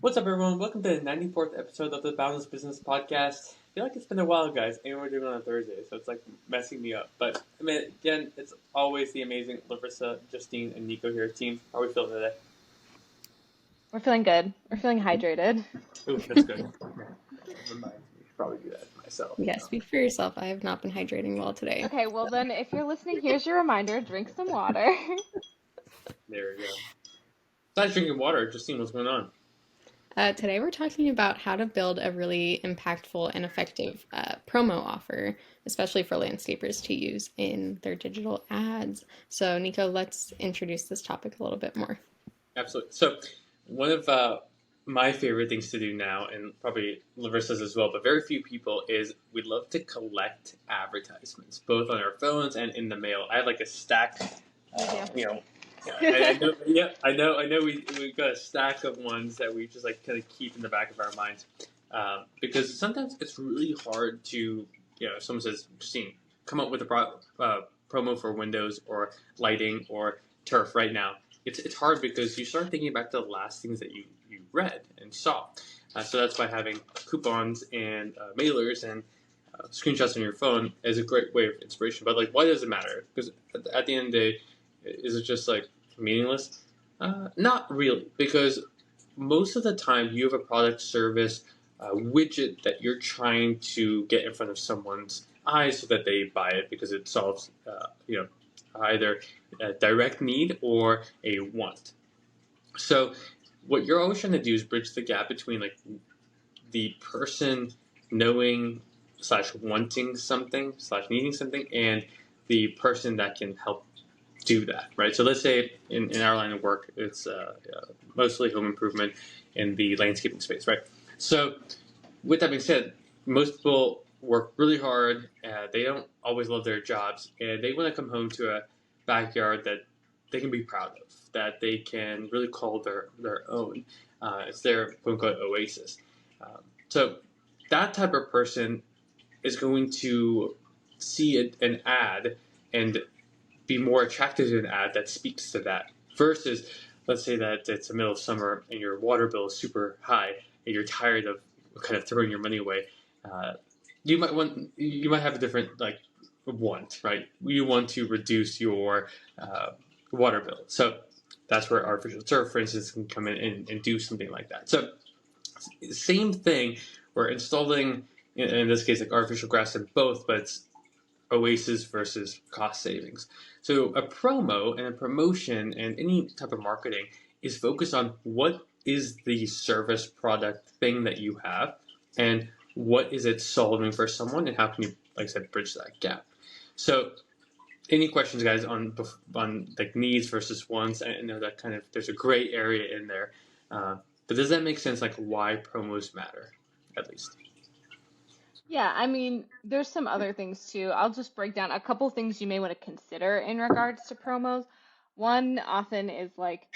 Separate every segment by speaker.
Speaker 1: What's up, everyone? Welcome to the 94th episode of the Boundless Business Podcast. I feel like it's been a while, guys, and we're doing it on a Thursday, so it's like messing me up. But, I mean, again, it's always the amazing Larissa, Justine, and Nico here. Team, how are we feeling today?
Speaker 2: We're feeling good. We're feeling hydrated.
Speaker 1: Ooh, that's good. Remind me, I should probably do that myself.
Speaker 3: Yeah, speak for yourself. I have not been hydrating well today.
Speaker 2: Okay, well then, if you're listening, here's your reminder: drink some water.
Speaker 1: There we go. Besides drinking water, Justine, what's going on?
Speaker 3: Today we're talking about how to build a really impactful and effective promo offer, especially for landscapers to use in their digital ads. So, Nico, let's introduce this topic a little bit more.
Speaker 1: Absolutely. So, one of my favorite things to do now, and probably Larissa's as well, but very few people, is we love to collect advertisements, both on our phones and in the mail. I have like a stack, you know. I know, yeah, I know. We've got a stack of ones that we just like kind of keep in the back of our minds, because sometimes it's really hard to, if someone says, "Justine, come up with a promo for windows or lighting or turf right now." It's hard because you start thinking back to the last things that you read and saw. So that's why having coupons and mailers and screenshots on your phone is a great way of inspiration. But like, why does it matter? Because at the end of the day, is it just like meaningless? Not really, because most of the time you have a product, service, widget that you're trying to get in front of someone's eyes so that they buy it because it solves, either a direct need or a want. So what you're always trying to do is bridge the gap between like the person knowing / wanting something / needing something and the person that can help do that, right? So let's say in our line of work, it's mostly home improvement in the landscaping space, right? So with that being said, most people work really hard. They don't always love their jobs, and they want to come home to a backyard that they can be proud of, that they can really call their own. It's their quote-unquote oasis. So that type of person is going to see an ad and be more attracted to an ad that speaks to that versus, let's say that it's the middle of summer and your water bill is super high and you're tired of kind of throwing your money away. You might have a different like want, right? You want to reduce your water bill. So that's where artificial turf, for instance, can come in and do something like that. So same thing, we're installing, in this case, like artificial grass in both, but it's oasis versus cost savings. So a promo and a promotion and any type of marketing is focused on what is the service, product, thing that you have, and what is it solving for someone, and how can you, like I said, bridge that gap. So any questions, guys, on like needs versus wants? I know that kind of there's a gray area in there, but does that make sense? Like why promos matter, at least?
Speaker 2: Yeah, I mean, there's some other things too. I'll just break down a couple things you may want to consider in regards to promos. One often is like,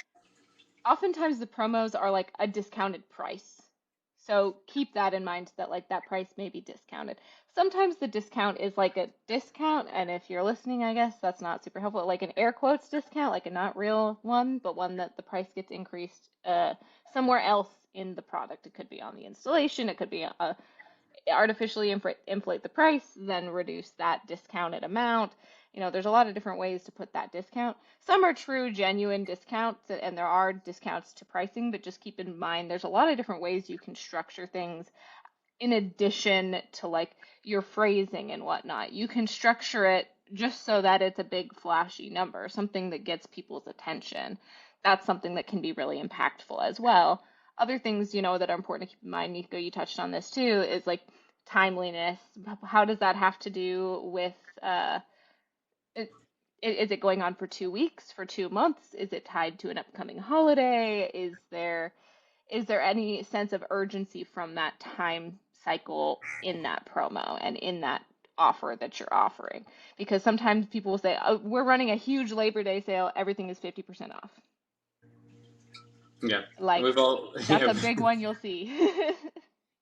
Speaker 2: oftentimes the promos are like a discounted price. So keep that in mind that like that price may be discounted. Sometimes the discount is like a discount, and if you're listening, I guess that's not super helpful. Like an air quotes discount, like a not real one, but one that the price gets increased somewhere else in the product. It could be on the installation, it could be artificially inflate the price, then reduce that discounted amount. There's a lot of different ways to put that discount. Some are true, genuine discounts, and there are discounts to pricing, but just keep in mind there's a lot of different ways you can structure things in addition to like your phrasing and whatnot. You can structure it just so that it's a big flashy number, something that gets people's attention. That's something that can be really impactful as well. Other things, that are important to keep in mind, Nico, you touched on this too, is like timeliness. How does that have to do with is it going on for 2 weeks, for 2 months? Is it tied to an upcoming holiday? Is there any sense of urgency from that time cycle in that promo and in that offer that you're offering? Because sometimes people will say, oh, we're running a huge Labor Day sale, everything is 50% off.
Speaker 1: Yeah,
Speaker 2: Like,
Speaker 1: we've all
Speaker 2: that's a big one you'll see.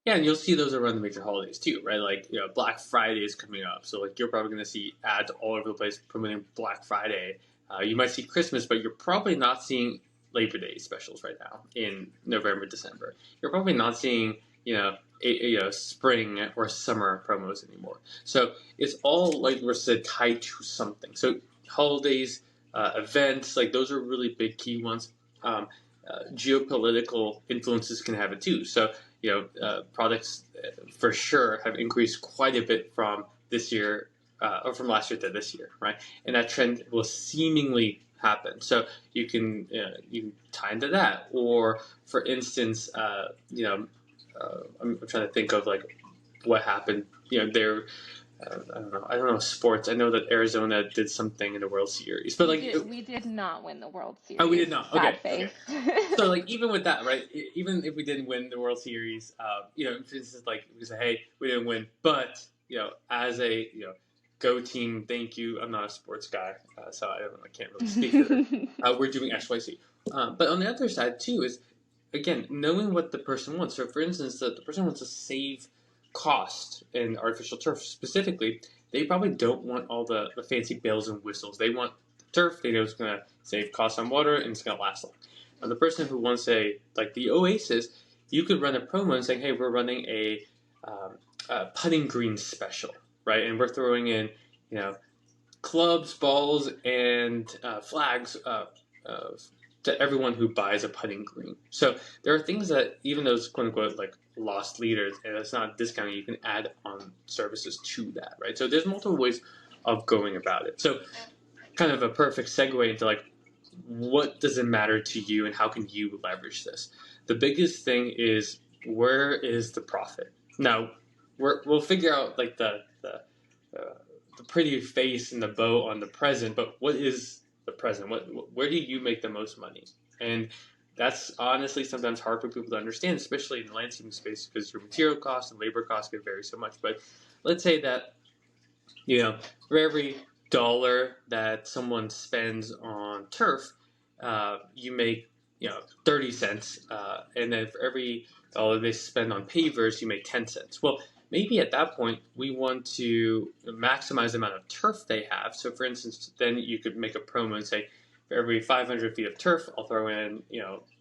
Speaker 1: Yeah, and you'll see those around the major holidays too, right? Like, Black Friday is coming up, so like you're probably going to see ads all over the place promoting Black Friday. You might see Christmas, but you're probably not seeing Labor Day specials right now in November, December. You're probably not seeing spring or summer promos anymore. So it's all, like we said, tied to something. So holidays, events, like those are really big key ones. Geopolitical influences can have it too. So products for sure have increased quite a bit from this year or from last year to this year, right? And that trend will seemingly happen. So you can tie into that, or for instance, I'm trying to think of like what happened. There. I don't know sports. I know that Arizona did something in the World Series, but
Speaker 2: we did not win the World Series.
Speaker 1: Oh, we did not. Okay.
Speaker 2: Sad face.
Speaker 1: So like even with that, right? Even if we didn't win the World Series, for instance, like we say, hey, we didn't win, but as a go team, thank you. I'm not a sports guy, so I can't really speak to that. We're doing X, Y, Z. But on the other side too is, again, knowing what the person wants. So for instance, the person wants to save cost in artificial turf specifically. They probably don't want all the fancy bells and whistles. They want turf. They know it's going to save costs on water and it's going to last long. Now, the person who wants like the Oasis, you could run a promo and say, hey, we're running a putting green special, right? And we're throwing in, clubs, balls, and flags to everyone who buys a putting green. So there are things that, even those quote unquote like lost leaders, and it's not discounting, you can add on services to that, right? So there's multiple ways of going about it. So kind of a perfect segue into like, what does it matter to you and how can you leverage this? The biggest thing is, where is the profit? Now, we'll figure out like the pretty face and the bow on the present, but what is the present? Where do you make the most money? And that's honestly sometimes hard for people to understand, especially in the landscaping space, because your material costs and labor costs can vary so much. But let's say that for every dollar that someone spends on turf, you make 30 cents, and then for every dollar they spend on pavers, you make 10 cents. Well, maybe at that point we want to maximize the amount of turf they have. So for instance, then you could make a promo and say, for every 500 feet of turf, I'll throw in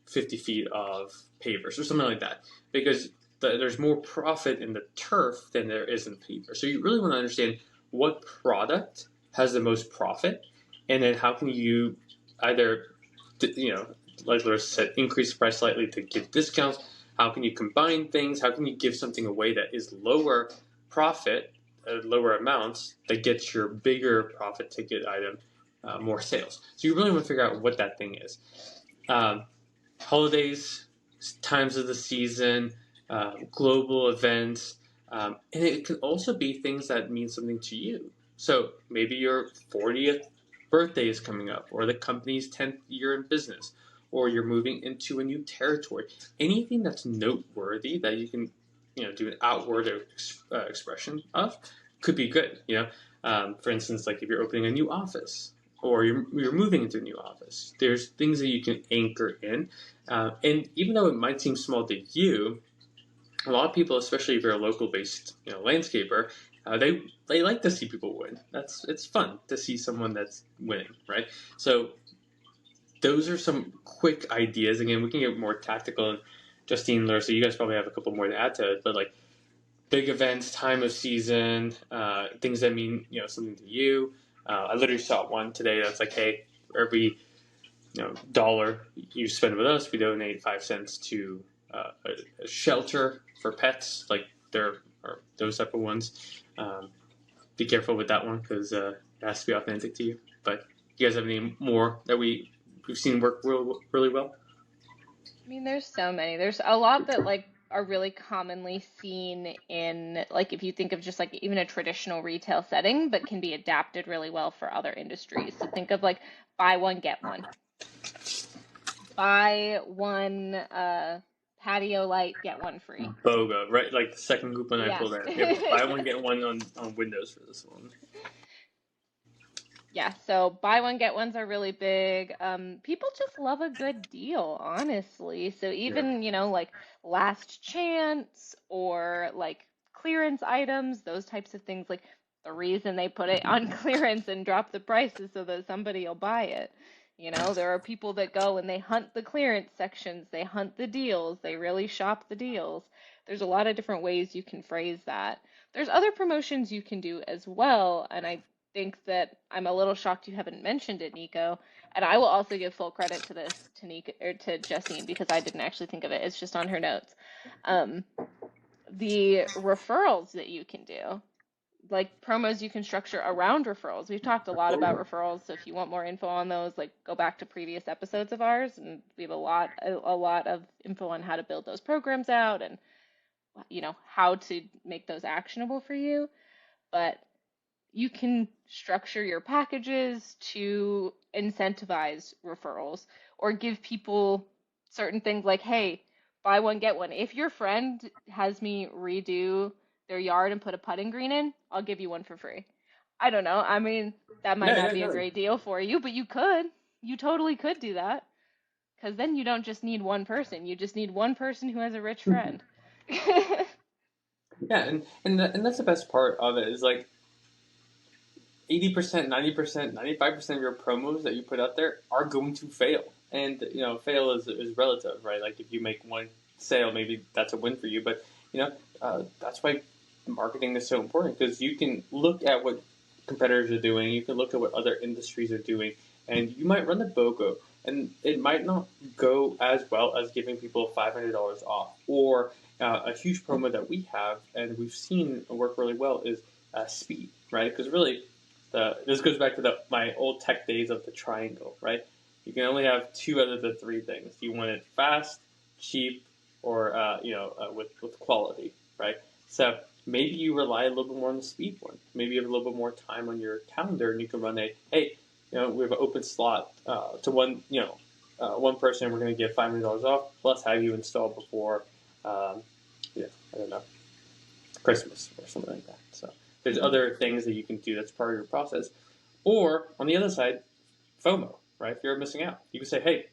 Speaker 1: 50 feet of pavers or something like that, because there's more profit in the turf than there is in pavers. So you really want to understand what product has the most profit, and then how can you either, like Laura said, increase the price slightly to give discounts. How can you combine things? How can you give something away that is lower profit, lower amounts, that gets your bigger profit ticket item more sales? So you really want to figure out what that thing is. Holidays, times of the season, global events, and it can also be things that mean something to you. So maybe your 40th birthday is coming up, or the company's 10th year in business, or you're moving into a new territory. Anything that's noteworthy that you can, do an outward expression of could be good. For instance, like if you're opening a new office, or you're moving into a new office, there's things that you can anchor in. And even though it might seem small to you, a lot of people, especially if you're a local-based, landscaper, they like to see people win. It's fun to see someone that's winning, right? So those are some quick ideas. Again, we can get more tactical. And Justine, Larissa, you guys probably have a couple more to add to it. But like big events, time of season, things that mean something to you. I literally saw one today that's like, hey, for every dollar you spend with us, we donate 5 cents to a shelter for pets. Like there are those type of ones. Be careful with that one, because it has to be authentic to you. But you guys have any more that we've seen work really well?
Speaker 2: I mean, there's so many. There's a lot that like are really commonly seen in, like, if you think of just like even a traditional retail setting, but can be adapted really well for other industries. So think of like buy one, get one. Buy one patio light, get one free.
Speaker 1: BOGA, right? Like the second coupon I
Speaker 2: Yeah.
Speaker 1: pulled out. Yeah, buy one, get one on Windows for this one.
Speaker 2: Yeah, so buy one, get ones are really big. People just love a good deal, honestly. So
Speaker 1: Yeah.
Speaker 2: even, like last chance or like clearance items, those types of things, like the reason they put it on clearance and drop the price is so that somebody will buy it. There are people that go and they hunt the clearance sections, they hunt the deals, they really shop the deals. There's a lot of different ways you can phrase that. There's other promotions you can do as well, and I think that I'm a little shocked you haven't mentioned it, Nico. And I will also give full credit to this to Nico or to Justine because I didn't actually think of it. It's just on her notes. Um, the referrals that you can do, like promos you can structure around referrals. We've talked a lot about referrals, so if you want more info on those, like go back to previous episodes of ours, and we have a lot of info on how to build those programs out and how to make those actionable for you. But you can structure your packages to incentivize referrals or give people certain things like, hey, buy one, get one. If your friend has me redo their yard and put a putting green in, I'll give you one for free. I don't know. I mean, that might
Speaker 1: No,
Speaker 2: not
Speaker 1: no,
Speaker 2: be a
Speaker 1: no.
Speaker 2: great deal for you, but you could. You totally could do that. Because then you don't just need one person. You just need one person who has a rich friend.
Speaker 1: Yeah, and that's the best part of it is like 80%, 90%, 95% of your promos that you put out there are going to fail. And, fail is relative, right? Like if you make one sale, maybe that's a win for you. But, that's why marketing is so important because you can look at what competitors are doing, you can look at what other industries are doing, and you might run the BOGO. And it might not go as well as giving people $500 off. Or a huge promo that we have and we've seen work really well is speed, right? Because really, this goes back to my old tech days of the triangle, right? You can only have two out of the three things. You want it fast, cheap, or with quality, right? So maybe you rely a little bit more on the speed one. Maybe you have a little bit more time on your calendar, and you can run we have an open slot to one person. We're going to give $500 off. Let's have you install before, I don't know, Christmas or something like that. So there's other things that you can do that's part of your process. Or on the other side, FOMO, right? If you're missing out, you can say, hey,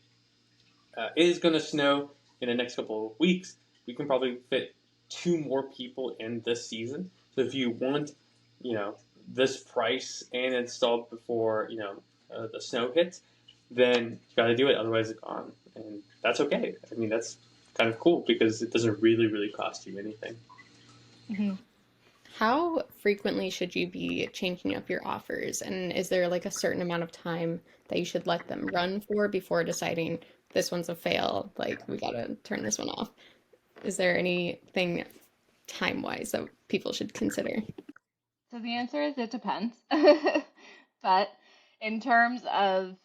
Speaker 1: it is going to snow in the next couple of weeks. We can probably fit 2 more people in this season. So if you want, this price and installed before, the snow hits, then you got to do it. Otherwise, it's gone. And that's okay. I mean, that's kind of cool because it doesn't really, really cost you anything.
Speaker 2: hmm
Speaker 3: How frequently should you be changing up your offers? And is there like a certain amount of time that you should let them run for before deciding this one's a fail? Like, we gotta turn this one off. Is there anything time-wise that people should consider?
Speaker 2: So the answer is it depends. But in terms of,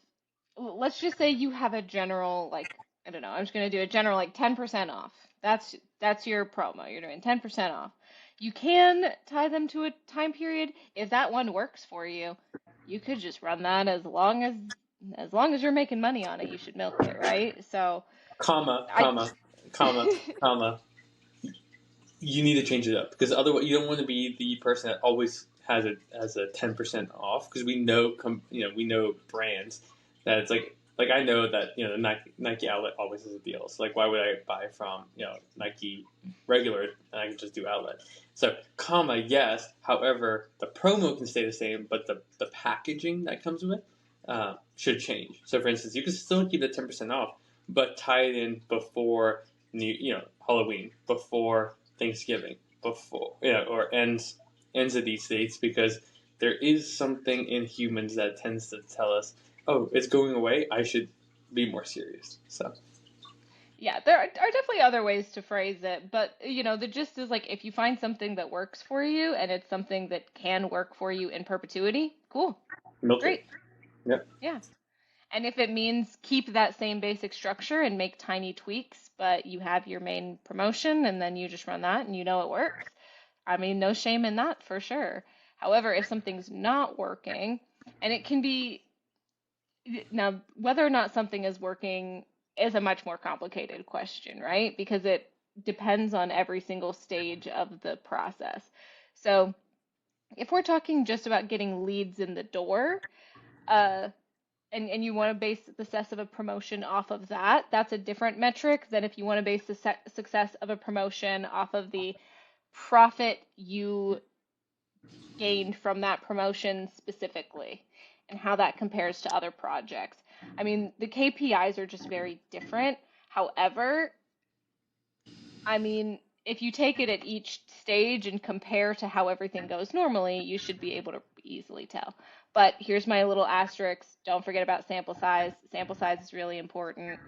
Speaker 2: let's just say you have a general, like, I don't know, I'm just going to do a general, like 10% off. That's your promo. You're doing 10% off. You can tie them to a time period. If that one works for you, you could just run that as long as you're making money on it, you should milk it, right? So
Speaker 1: Comma,
Speaker 2: I
Speaker 1: comma, comma, comma. You need to change it up because otherwise you don't want to be the person that always has a 10% off because we know brands that it's like I know that Nike outlet always has a deal. So like why would I buy from Nike regular and I can just do outlet? So comma yes. However, the promo can stay the same, but the packaging that comes with it should change. So for instance, you can still keep the 10% off, but tie it in before Halloween, before Thanksgiving, before or ends of these dates because there is something in humans that tends to tell us, oh, it's going away. I should be more serious. So
Speaker 2: Yeah, there are definitely other ways to phrase it, but the gist is like if you find something that works for you and it's something that can work for you in perpetuity, cool,
Speaker 1: milk
Speaker 2: great,
Speaker 1: it. Yep.
Speaker 2: yeah. And if it means keep that same basic structure and make tiny tweaks, but you have your main promotion and then you just run that and it works, I mean, no shame in that for sure. However, if something's not working, and it can be now, whether or not something is working is a much more complicated question, right? Because it depends on every single stage of the process. So, if we're talking just about getting leads in the door, uh, and you want to base the success of a promotion off of that, that's a different metric than if you want to base the success of a promotion off of the profit you gained from that promotion specifically and how that compares to other projects. I mean, the KPIs are just very different. However, I mean, if you take it at each stage and compare to how everything goes normally, you should be able to easily tell. But here's my little asterisk. Don't forget about sample size. Sample size is really important.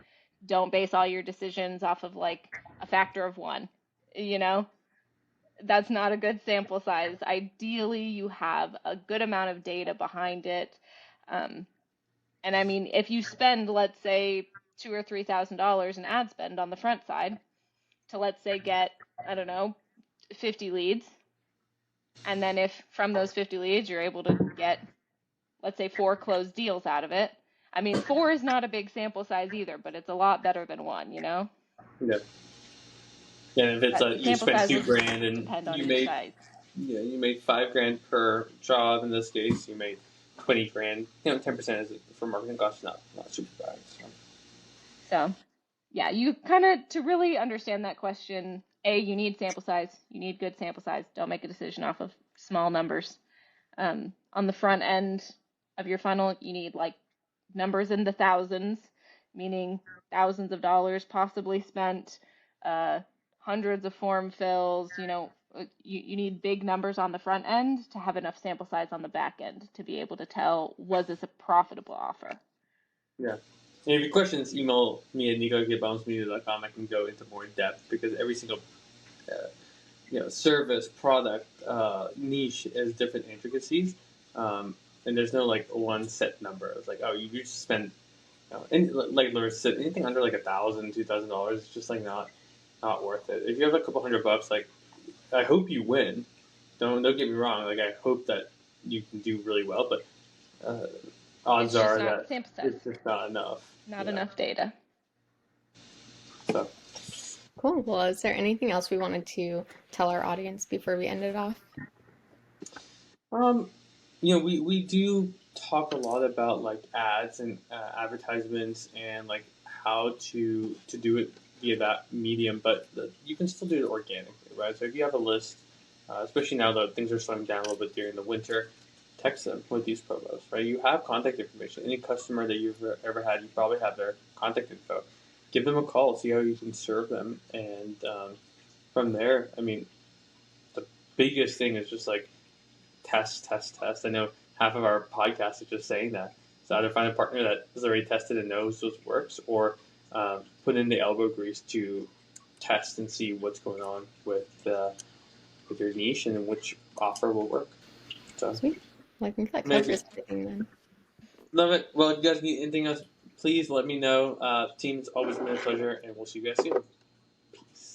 Speaker 2: Don't base all your decisions off of like a factor of one. You know, that's not a good sample size. Ideally, you have a good amount of data behind it. Um, and I mean, if you spend, let's say, $2,000 or $3,000 in ad spend on the front side to, let's say, get, I don't know, 50 leads, and then if from those 50 leads you're able to get, let's say, 4 closed deals out of it. I mean, 4 is not a big sample size either, but it's a lot better than 1, you know?
Speaker 1: Yeah. Yeah, and if it's
Speaker 2: But the
Speaker 1: you
Speaker 2: sample
Speaker 1: spent
Speaker 2: size will just
Speaker 1: $2,000 and
Speaker 2: depend on
Speaker 1: you
Speaker 2: each
Speaker 1: made
Speaker 2: site.
Speaker 1: you made $5,000 per job in this case, you made $20,000. 10% is for marketing costs, not super bad.
Speaker 2: So, yeah, you kind of, to really understand that question, A, you need sample size. You need good sample size. Don't make a decision off of small numbers. On the front end of your funnel, you need like numbers in the thousands, meaning thousands of dollars possibly spent, uh, hundreds of form fills. You need big numbers on the front end to have enough sample size on the back end to be able to tell, was this a profitable offer?
Speaker 1: Yeah. And if you have questions, email me at nico@bouncemedia.com. I can go into more depth because every single service, product, niche has different intricacies. And there's no like one set number. It's like, oh, you just spend, and like Larissa said, anything under like $1,000, $2,000 is just like not worth it. If you have a couple $100, like I hope you win. Don't get me wrong. Like I hope that you can do really well, but odds
Speaker 2: It's just
Speaker 1: are
Speaker 2: not
Speaker 1: that
Speaker 2: sample size,
Speaker 1: it's just not enough.
Speaker 2: not enough data.
Speaker 1: So
Speaker 3: Cool. Well, is there anything else we wanted to tell our audience before we end it off?
Speaker 1: we do talk a lot about like ads and advertisements and like how to do it via that medium, but you can still do it organically, right? So if you have a list, especially now that things are slowing down a little bit during the winter, text them with these promos, right? You have contact information. Any customer that you've ever had, you probably have their contact info. Give them a call, see how you can serve them, and from there, I mean, the biggest thing is just like test. I know half of our podcast is just saying that. So either find a partner that has already tested and knows those works, or put in the elbow grease to test and see what's going on with your niche and which offer will work. So,
Speaker 3: Sweet. Well, I think that covers everything then.
Speaker 1: Love it. Well, if you guys need anything else, please let me know. Team, it's always been a pleasure, and we'll see you guys soon. Peace.